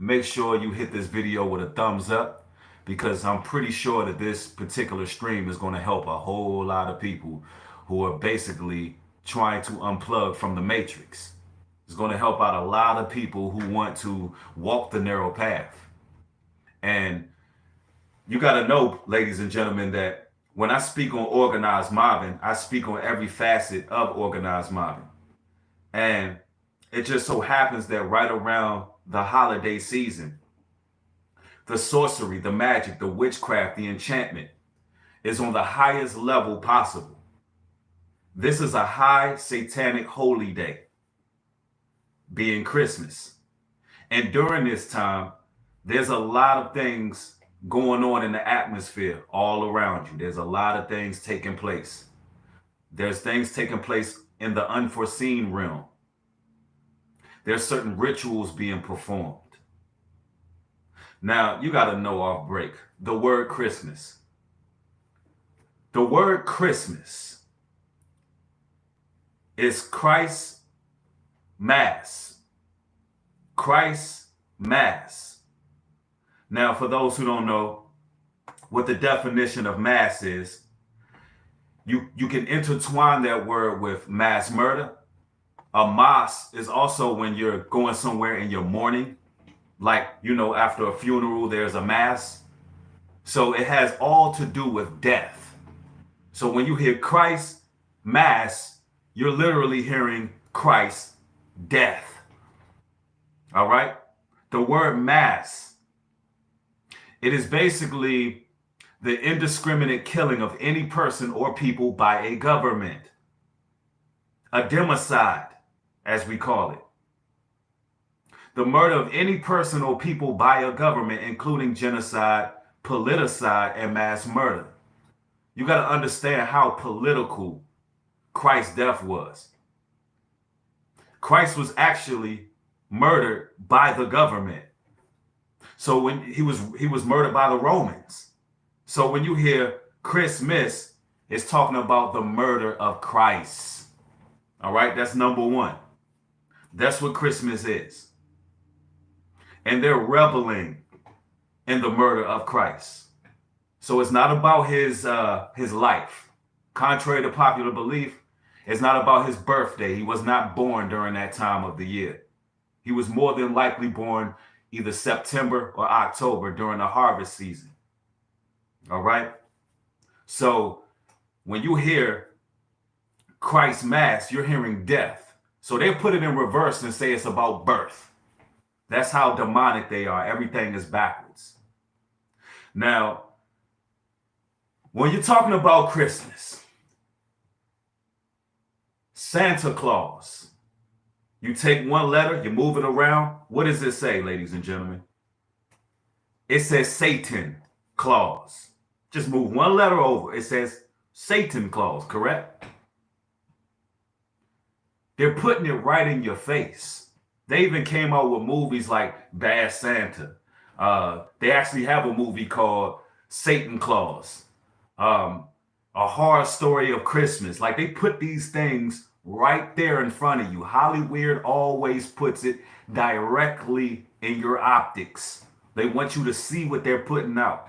make sure you hit this video with a thumbs up, because I'm pretty sure that this particular stream is going to help a whole lot of people who are basically trying to unplug from the matrix. It's going to help out a lot of people who want to walk the narrow path. And you got to know, ladies and gentlemen, that when I speak on organized mobbing, I speak on every facet of organized mobbing. And it just so happens that right around the holiday season, the sorcery, the magic, the witchcraft, the enchantment is on the highest level possible. This is a high satanic holy day, being Christmas. And during this time, there's a lot of things going on in the atmosphere all around you. There's a lot of things taking place. There's things taking place in the unforeseen realm. There's certain rituals being performed. Now, you got to know off break, the word Christmas. The word Christmas is Christ Mass. Christ Mass. Now, for those who don't know what the definition of mass is, you can intertwine that word with mass murder. A mass is also when you're going somewhere and you're mourning, like, after a funeral, there's a mass. So it has all to do with death. So when you hear Christ Mass, you're literally hearing Christ death. All right? The word mass, it is basically the indiscriminate killing of any person or people by a government. A democide, as we call it. The murder of any person or people by a government, including genocide, politicide, and mass murder. You got to understand how political Christ's death was. Christ was actually murdered by the government. So when he was murdered by the Romans. So when you hear Christmas, it's talking about the murder of Christ. All right, that's number one. That's what Christmas is. And they're reveling in the murder of Christ. So it's not about his life. Contrary to popular belief, it's not about his birthday. He was not born during that time of the year. He was more than likely born either September or October during the harvest season. All right? So when you hear Christ Mass, you're hearing death. So they put it in reverse and say it's about birth. That's how demonic they are. Everything is backwards. Now, when you're talking about Christmas, Santa Claus, you take one letter, you move it around. What does it say, ladies and gentlemen? It says Satan Claus. Just move one letter over. It says Satan Claus, correct? They're putting it right in your face. They even came out with movies like Bad Santa. They actually have a movie called Satan Claus. A horror story of Christmas. Like, they put these things right there in front of you. Hollywood always puts it directly in your optics. They want you to see what they're putting out.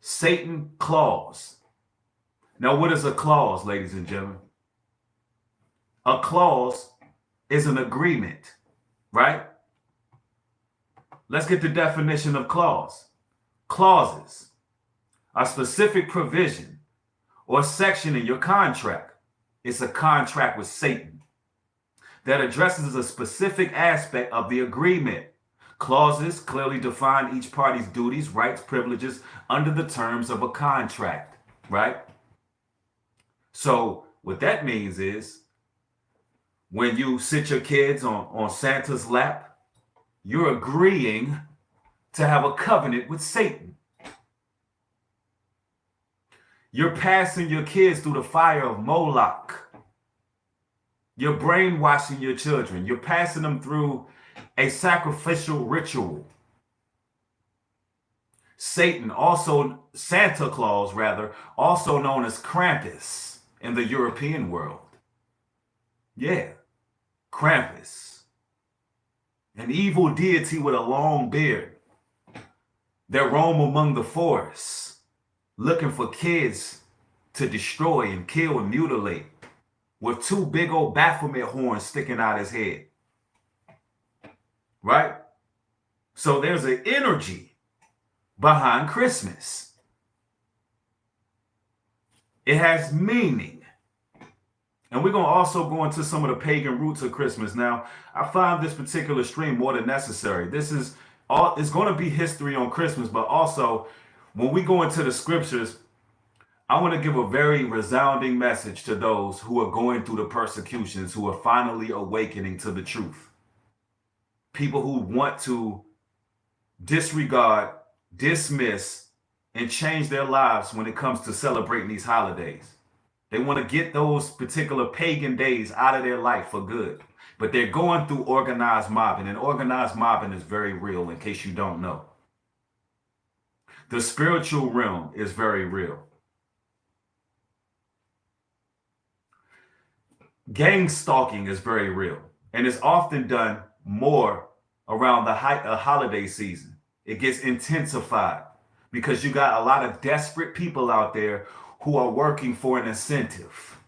Satan Claus. Now, what is a clause, ladies and gentlemen? A clause is an agreement, right? Let's get the definition of clause. Clauses, a specific provision or section in your contract. It's a contract with Satan that addresses a specific aspect of the agreement. Clauses clearly define each party's duties, rights, privileges under the terms of a contract, right? So what that means is, when you sit your kids on Santa's lap, you're agreeing to have a covenant with Satan. You're passing your kids through the fire of Moloch. You're brainwashing your children. You're passing them through a sacrificial ritual. Satan, also Santa Claus rather, also known as Krampus in the European world. Yeah, Krampus. an evil deity with a long beard that roam among the forests, looking for kids to destroy and kill and mutilate, with two big old Baphomet horns sticking out his head. Right? So there's an energy behind Christmas. It has meaning. And we're going to also go into some of the pagan roots of Christmas. Now, I find this particular stream more than necessary. It's going to be history on Christmas, but also when we go into the scriptures, I want to give a very resounding message to those who are going through the persecutions, who are finally awakening to the truth. People who want to disregard, dismiss, and change their lives when it comes to celebrating these holidays. They want to get those particular pagan days out of their life for good. But they're going through organized mobbing, and organized mobbing is very real, in case you don't know. The spiritual realm is very real. Gang stalking is very real, and it's often done more around the holiday season. It gets intensified because you got a lot of desperate people out there who are working for an incentive.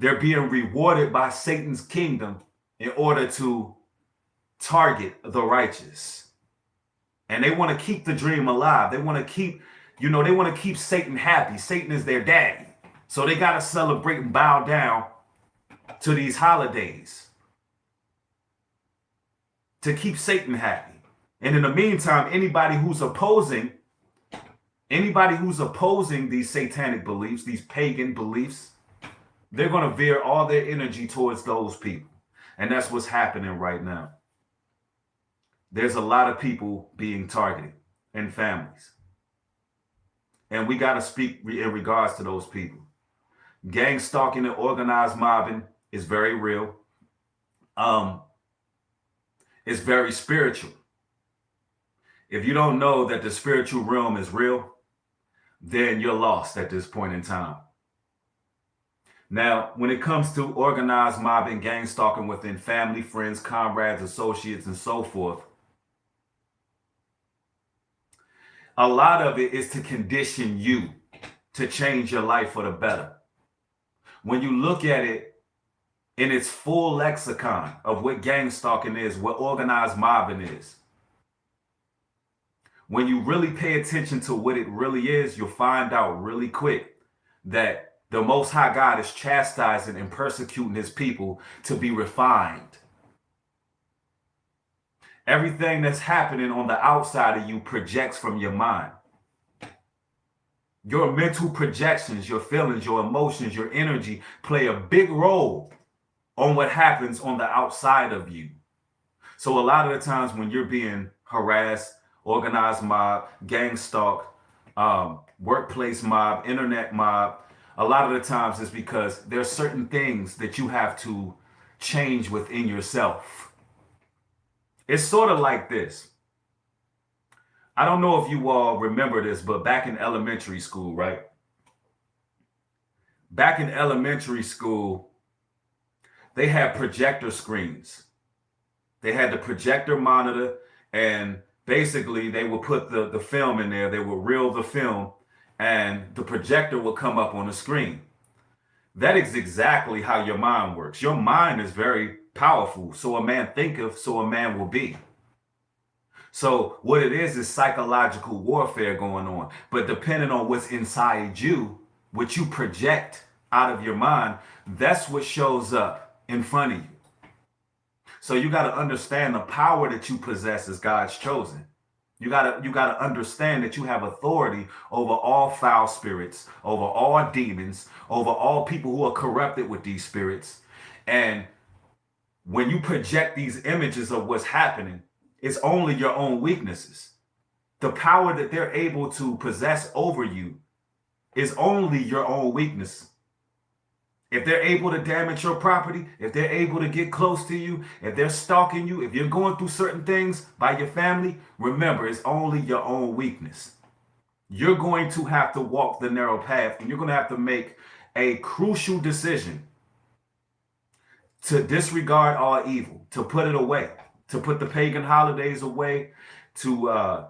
They're being rewarded by Satan's kingdom in order to target the righteous. And they want to keep the dream alive. They want to keep, they want to keep Satan happy. Satan is their daddy. So they got to celebrate and bow down to these holidays to keep Satan happy. And in the meantime, anybody who's opposing these satanic beliefs, these pagan beliefs, they're going to veer all their energy towards those people. And that's what's happening right now. There's a lot of people being targeted and families. And we got to speak in regards to those people. Gang stalking and organized mobbing is very real. It's very spiritual. If you don't know that the spiritual realm is real, then you're lost at this point in time. Now, when it comes to organized mobbing, gang stalking within family, friends, comrades, associates, and so forth, a lot of it is to condition you to change your life for the better. When you look at it in its full lexicon of what gang stalking is, what organized mobbing is, when you really pay attention to what it really is, you'll find out really quick that the Most High God is chastising and persecuting his people to be refined. Everything that's happening on the outside of you projects from your mind. Your mental projections, your feelings, your emotions, your energy play a big role on what happens on the outside of you. So a lot of the times when you're being harassed, organized mob, gang stalk, workplace mob, internet mob, a lot of the times it's because there's certain things that you have to change within yourself. It's sort of like this. I don't know if you all remember this, but back in elementary school, right? Back in elementary school, they had projector screens. They had the projector monitor, and basically they would put the film in there. They would reel the film, and the projector would come up on the screen. That is exactly how your mind works. Your mind is very powerful. So a man thinketh, so a man will be. So what it is psychological warfare going on. But depending on what's inside you, what you project out of your mind, that's what shows up in front of you. So you got to understand the power that you possess as God's chosen. You got to understand that you have authority over all foul spirits, over all demons, over all people who are corrupted with these spirits. And when you project these images of what's happening, it's only your own weaknesses. The power that they're able to possess over you is only your own weakness. If they're able to damage your property, if they're able to get close to you, if they're stalking you, if you're going through certain things by your family, remember, it's only your own weakness. You're going to have to walk the narrow path, and you're going to have to make a crucial decision. to disregard all evil, to put it away, to put the pagan holidays away, to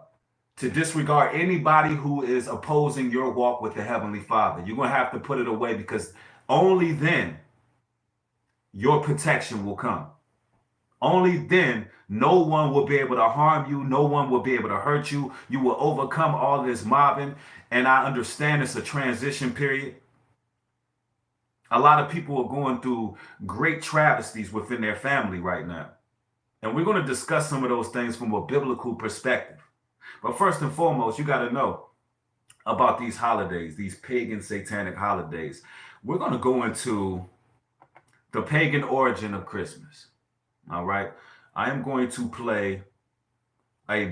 disregard anybody who is opposing your walk with the Heavenly Father. You're going to have to put it away, because only then your protection will come. Only then no one will be able to harm you. No one will be able to hurt you. You will overcome all this mobbing. And I understand it's a transition period. A lot of people are going through great travesties within their family right now. And we're going to discuss some of those things from a biblical perspective. But first and foremost, you got to know about these holidays, these pagan satanic holidays. We're going to go into the pagan origin of Christmas. All right. I am going to play a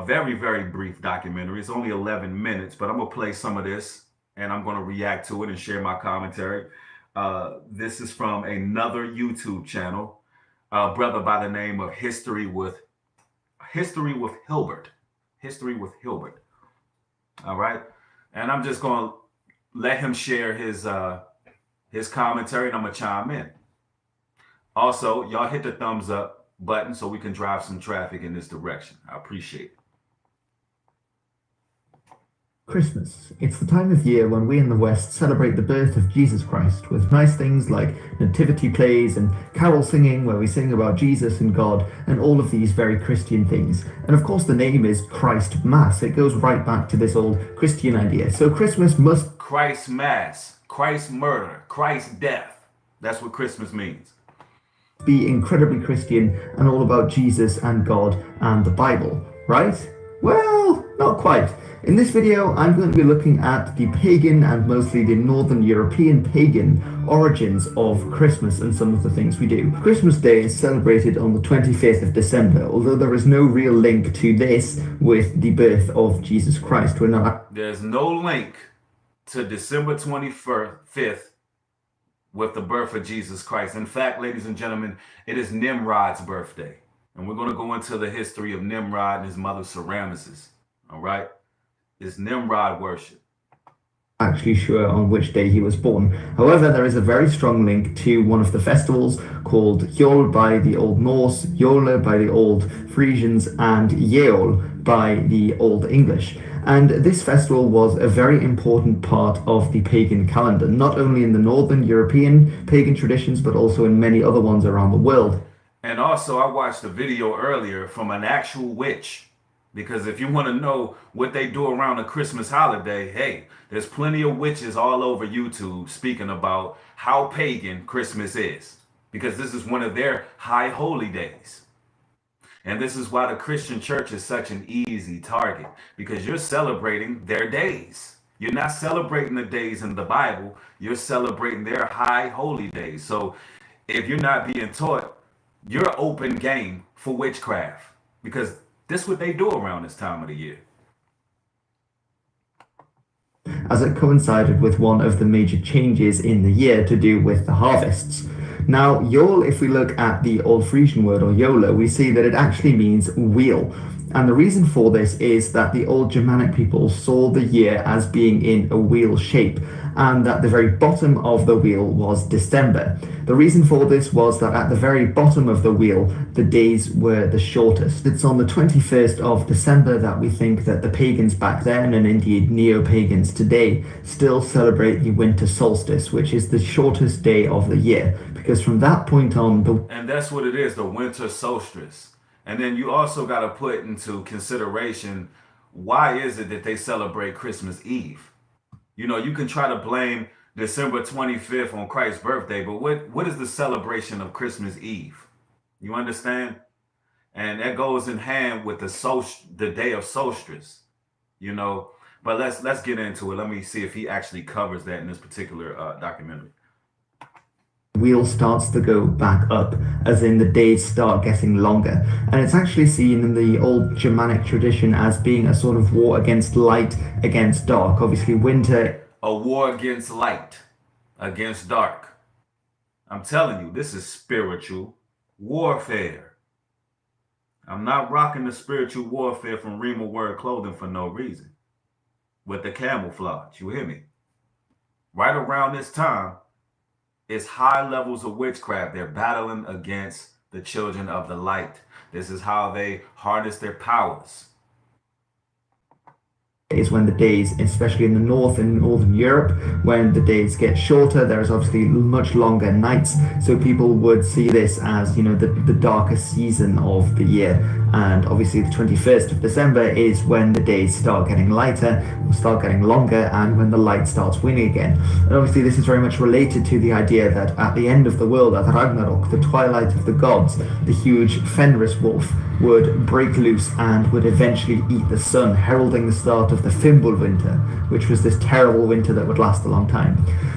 very, very brief documentary. It's only 11 minutes, but I'm going to play some of this and I'm going to react to it and share my commentary. This is from another YouTube channel, a brother by the name of History with Hilbert. All right. And I'm just going to let him share his commentary, and I'm going to chime in. Also, y'all hit the thumbs up button so we can drive some traffic in this direction. I appreciate it. Christmas. It's the time of year when we in the West celebrate the birth of Jesus Christ with nice things like nativity plays and carol singing, where we sing about Jesus and God and all of these very Christian things. And of course the name is Christ Mass. It goes right back to this old Christian idea. So Christmas must... Christ Mass, Christ murder, Christ death. That's what Christmas means. Be incredibly Christian and all about Jesus and God and the Bible, right? Well, not quite. In this video, I'm going to be looking at the pagan and mostly the Northern European pagan origins of Christmas and some of the things we do. Christmas Day is celebrated on the 25th of December, although there is no real link to this with the birth of Jesus Christ. There's no link to December 25th with the birth of Jesus Christ. In fact, ladies and gentlemen, it is Nimrod's birthday. And we're going to go into the history of Nimrod and his mother Semiramis. All right? It's Nimrod worship. Actually sure on which day he was born. However, there is a very strong link to one of the festivals called Yule by the Old Norse, Yule by the Old Frisians, and Yule by the Old English. And this festival was a very important part of the pagan calendar, not only in the Northern European pagan traditions, but also in many other ones around the world. And also, I watched a video earlier from an actual witch. Because if you want to know what they do around the Christmas holiday, hey, there's plenty of witches all over YouTube speaking about how pagan Christmas is. Because this is one of their high holy days. And this is why the Christian church is such an easy target. Because you're celebrating their days. You're not celebrating the days in the Bible. You're celebrating their high holy days. So if you're not being taught, you're open game for witchcraft. Because this is what they do around this time of the year. As it coincided with one of the major changes in the year to do with the harvests. Now, Yule, if we look at the Old Frisian word, or Yola, we see that it actually means wheel. And the reason for this is that the old Germanic people saw the year as being in a wheel shape, and that the very bottom of the wheel was December. The reason for this was that at the very bottom of the wheel, the days were the shortest. It's on the 21st of December that we think that the pagans back then, and indeed neo-pagans today, still celebrate the winter solstice, which is the shortest day of the year. Because from that point on... And that's what it is, the winter solstice. And then you also got to put into consideration, why is it that they celebrate Christmas Eve? You know, you can try to blame December 25th on Christ's birthday, but what is the celebration of Christmas Eve? You understand? And that goes in hand with the day of solstice, you know. But let's get into it. Let me see if he actually covers that in this particular documentary. Wheel starts to go back up, as in the days start getting longer, and it's actually seen in the old Germanic tradition as being a sort of war against light against dark. Obviously winter, a war against light against dark. I'm telling you, this is spiritual warfare. I'm not rocking the spiritual warfare from Rima Word Clothing for no reason with the camouflage. You hear me? Right around this time, It's high levels of witchcraft. They're battling against the children of the light. This is how they harness their powers. Is when the days, especially in the north and northern Europe, when the days get shorter, there's obviously much longer nights. So people would see this as, you know, the darker season of the year. And obviously the 21st of December is when the days start getting lighter, start getting longer, and when the light starts winning again. And obviously this is very much related to the idea that at the end of the world, at Ragnarok, the twilight of the gods, the huge Fenris wolf would break loose and would eventually eat the sun, heralding the start of the Fimbulwinter, which was this terrible winter that would last a long time.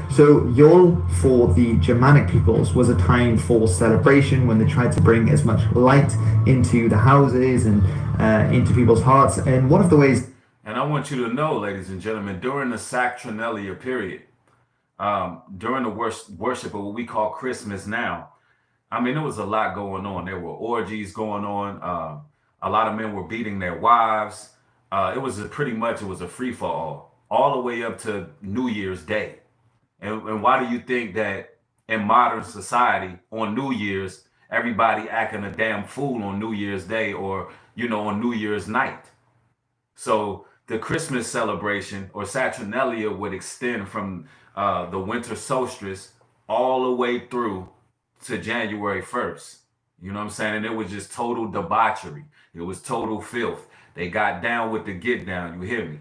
So Yule for the Germanic peoples was a time for celebration when they tried to bring as much light into the houses and into people's hearts. And one of the ways... And I want you to know, ladies and gentlemen, during the Saturnalia period, during the worship of what we call Christmas now, I mean, there was a lot going on. There were orgies going on. A lot of men were beating their wives. It was a free-for-all, all the way up to New Year's Day. And why do you think that in modern society on New Year's, everybody acting a damn fool on New Year's Day or, you know, on New Year's night? So the Christmas celebration or Saturnalia would extend from the winter solstice all the way through to January 1st. You know what I'm saying? And it was just total debauchery. It was total filth. They got down with the get down. You hear me?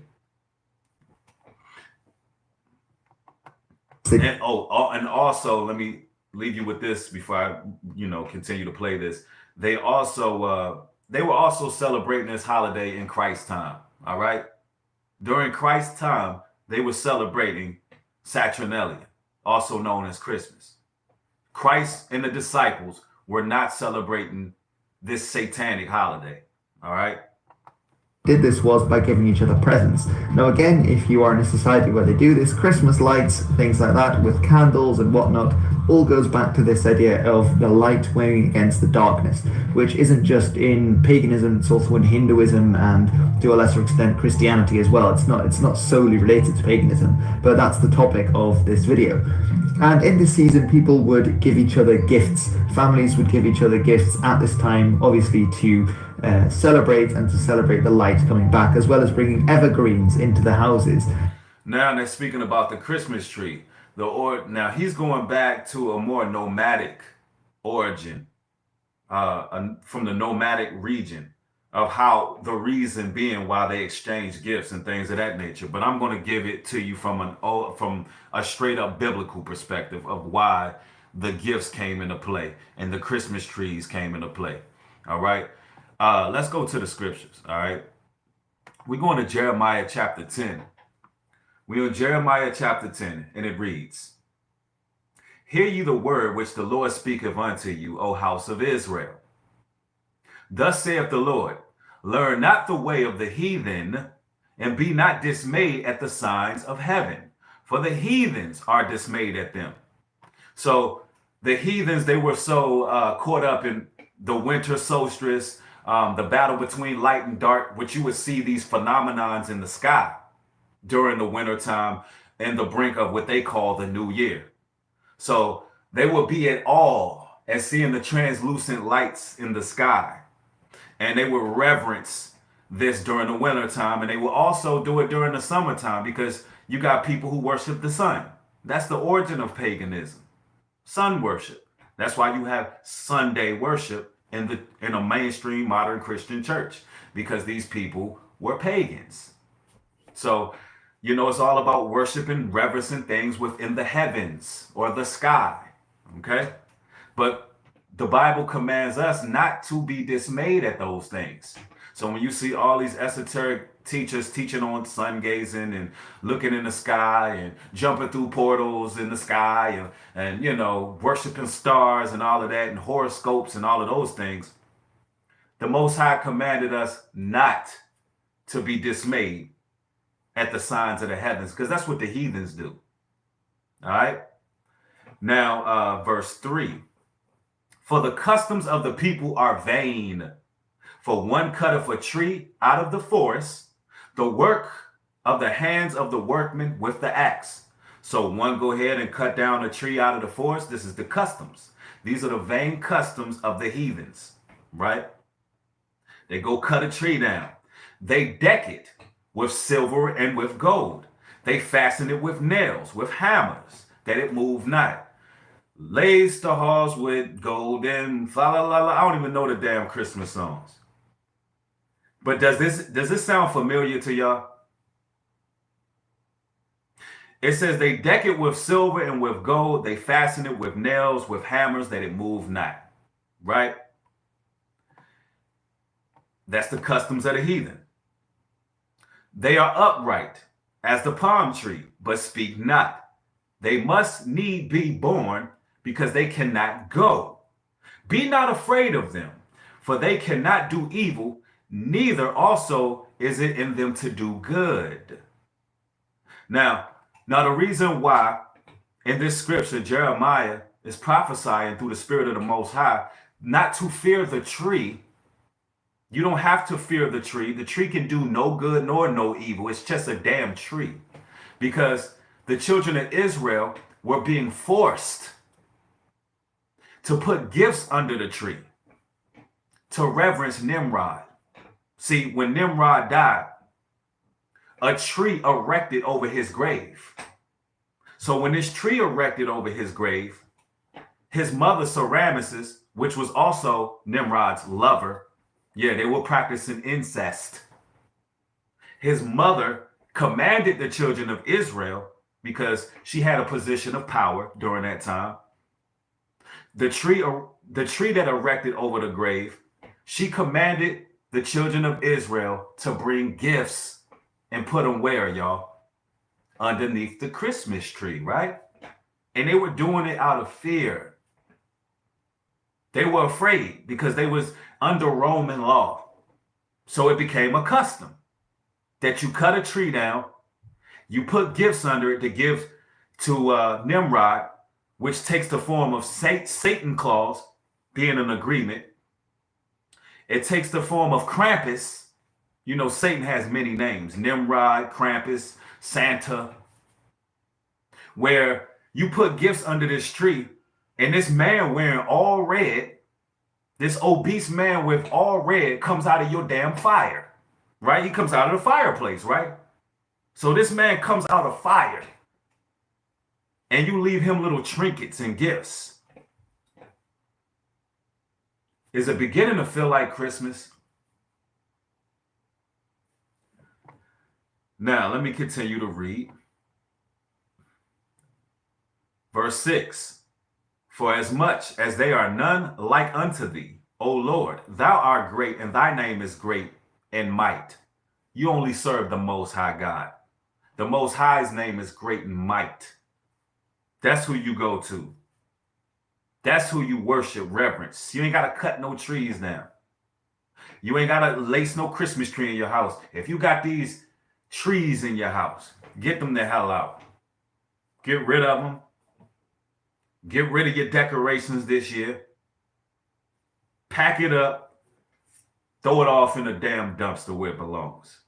And and also, let me leave you with this before I, you know, continue to play this. They were also celebrating this holiday in Christ's time. All right. During Christ's time, they were celebrating Saturnalia, also known as Christmas. Christ and the disciples were not celebrating this satanic holiday. All right. Did this was by giving each other presents. Now again, if you are in a society where they do this, Christmas lights, things like that, with candles and whatnot, all goes back to this idea of the light winning against the darkness, which isn't just in paganism, it's also in Hinduism and to a lesser extent Christianity as well. It's not solely related to paganism, but that's the topic of this video. And in this season, people would give each other gifts. Families would give each other gifts at this time, obviously to celebrate the light coming back, as well as bringing evergreens into the houses. Now they're speaking about the Christmas tree. Now he's going back to a more nomadic origin, from the nomadic region of how the reason being why they exchange gifts and things of that nature. But I'm going to give it to you from a straight up biblical perspective of why the gifts came into play and the Christmas trees came into play. All right. Let's go to the scriptures. All right. We're going to Jeremiah chapter 10. We're in Jeremiah chapter 10, and it reads, "Hear ye the word which the Lord speaketh unto you, O house of Israel. Thus saith the Lord, learn not the way of the heathen, and be not dismayed at the signs of heaven, for the heathens are dismayed at them." So the heathens, they were so caught up in the winter solstice, the battle between light and dark, which you would see these phenomenons in the sky during the winter time and the brink of what they call the new year. So they would be at awe at seeing the translucent lights in the sky. And they would reverence this during the winter time. And they will also do it during the summertime because you got people who worship the sun. That's the origin of paganism. Sun worship. That's why you have Sunday worship in a mainstream modern Christian church, because these people were pagans. So, you know, it's all about worshiping, reverencing things within the heavens or the sky. Okay. But the Bible commands us not to be dismayed at those things. So when you see all these esoteric teachers teaching on sun gazing and looking in the sky and jumping through portals in the sky and you know, worshiping stars and all of that and horoscopes and all of those things, the Most High commanded us not to be dismayed at the signs of the heavens, because that's what the heathens do. All right. Now, verse 3. "For the customs of the people are vain. For one cutteth a tree out of the forest, the work of the hands of the workman with the axe." So one go ahead and cut down a tree out of the forest. This is the customs. These are the vain customs of the heathens, right? They go cut a tree down. They deck it with silver and with gold. They fasten it with nails, with hammers, that it move not. Lace the halls with gold and la la la la. I don't even know the damn Christmas songs. But does this sound familiar to y'all? It says they deck it with silver and with gold. They fasten it with nails, with hammers, that it move not. Right? That's the customs of the heathen. They are upright as the palm tree, but speak not. They must need be borne, because they cannot go. Be not afraid of them, for they cannot do evil, neither also is it in them to do good. Now the reason why in this scripture Jeremiah is prophesying through the Spirit of the Most High not to fear the tree. You don't have to fear the tree. The tree can do no good nor no evil. It's just a damn tree. Because the children of Israel were being forced to put gifts under the tree to reverence Nimrod. See, when Nimrod died, a tree erected over his grave. So when this tree erected over his grave, his mother Semiramis, which was also Nimrod's lover, yeah, they were practicing incest. His mother commanded the children of Israel, because she had a position of power during that time. The tree that erected over the grave, she commanded the children of Israel to bring gifts and put them where, y'all? Underneath the Christmas tree, right? And they were doing it out of fear. They were afraid because they was under Roman law. So it became a custom that you cut a tree down, you put gifts under it to give to Nimrod, which takes the form of Satan claws, being an agreement. It takes the form of Krampus. You know, Satan has many names: Nimrod, Krampus, Santa. Where you put gifts under this tree, and this man wearing all red, this obese man with all red, comes out of your damn fire, right? He comes out of the fireplace, right? So this man comes out of fire, and you leave him little trinkets and gifts. Is it beginning to feel like Christmas? Now, let me continue to read. Verse 6. For as much as they are none like unto thee, O Lord, thou art great, and thy name is great in might. You only serve the Most High God. The Most High's name is great in might. That's who you go to. That's who you worship, reverence. You ain't got to cut no trees down. You ain't got to lace no Christmas tree in your house. If you got these trees in your house, get them the hell out. Get rid of them. Get rid of your decorations this year. Pack it up. Throw it off in a damn dumpster where it belongs.